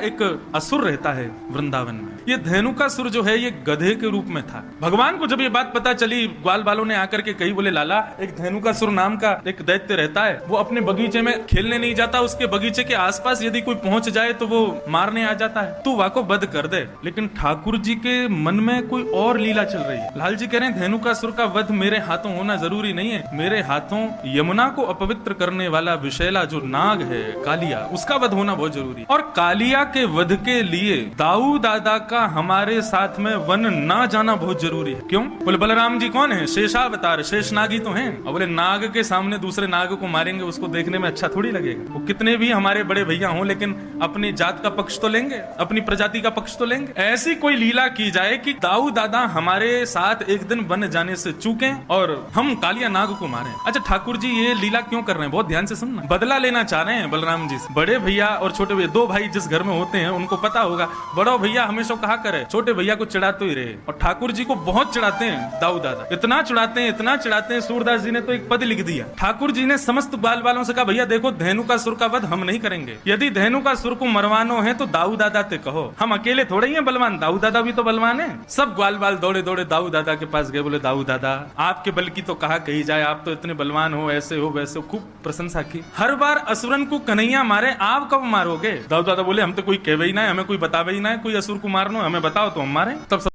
एक असुर रहता है वृंदावन में। ये धेनुकासुर जो है ये गधे के रूप में था। भगवान को जब ये बात पता चली, ग्वाल बालों ने आकर के कही, बोले लाला एक धेनुकासुर नाम का एक दैत्य रहता है, वो अपने बगीचे में खेलने नहीं जाता, उसके बगीचे के आसपास यदि कोई पहुंच जाए तो वो मारने आ जाता है, तू वाको बद कर दे। लेकिन ठाकुर जी के मन में कोई और लीला चल रही है। लाल जी कह रहे हैं धेनुकासुर का वध मेरे हाथों होना जरूरी नहीं है, मेरे हाथों यमुना को अपवित्र करने वाला विशैला जो नाग है कालिया, उसका वध होना बहुत जरूरी है। और कालिया के वध के लिए दाऊ दादा का हमारे साथ में वन ना जाना बहुत जरूरी है। क्यों? बोले बलराम जी कौन है? शेषावतार, शेष नाग ही तो हैं। और बोले नाग के सामने दूसरे नाग को मारेंगे, उसको देखने में अच्छा थोड़ी लगेगा। वो कितने भी हमारे बड़े भैया हों, लेकिन अपनी जात का पक्ष तो लेंगे, अपनी प्रजाति का पक्ष तो लेंगे। ऐसी कोई लीला की जाए कि दाऊ दादा हमारे साथ एक दिन वन जाने से चूके और हम कालिया नाग को मारे। अच्छा ठाकुर जी ये लीला क्यों कर रहे हैं? बहुत ध्यान से सुनना। बदला लेना चाह रहे हैं बलराम जी से। बड़े भैया और छोटे भैया, दो भाई जिस घर में होते हैं उनको पता होगा, बड़ा भैया हमेशा कहा करे छोटे भैया को चिढ़ाते ही रहे। और ठाकुर जी को बहुत चिढ़ाते हैं दाऊ दादा, इतना चिढ़ाते हैं, इतना चिढ़ाते हैं, सूरदास जी ने तो एक पद लिख दिया। ठाकुर जी ने समस्त बाल बालों से कहा भैया देखो धेनुकासुर का वध हम नहीं करेंगे, यदि धेनुकासुर को मरवानो है तो दाऊ दादा ते कहो, हम अकेले थोड़े ही हैं बलवान, दाऊ दादा भी तो बलवान है। सब ग्वाल बाल दौड़े दौड़े दाऊ दादा के पास गए, बोले दाऊ दादा आपके बल की तो कहा कही जाए, आप तो इतने बलवान हो, ऐसे हो वैसे हो, खूब प्रशंसा की। हर बार असुरन को कन्हैया मारे, आप कब मारोगे? दाऊ दादा बोले हम तो कोई कहवे ही ना है, हमें कोई बतावे ही ना है, कोई असुर को मारनो हमें बताओ तो हम मारे। तब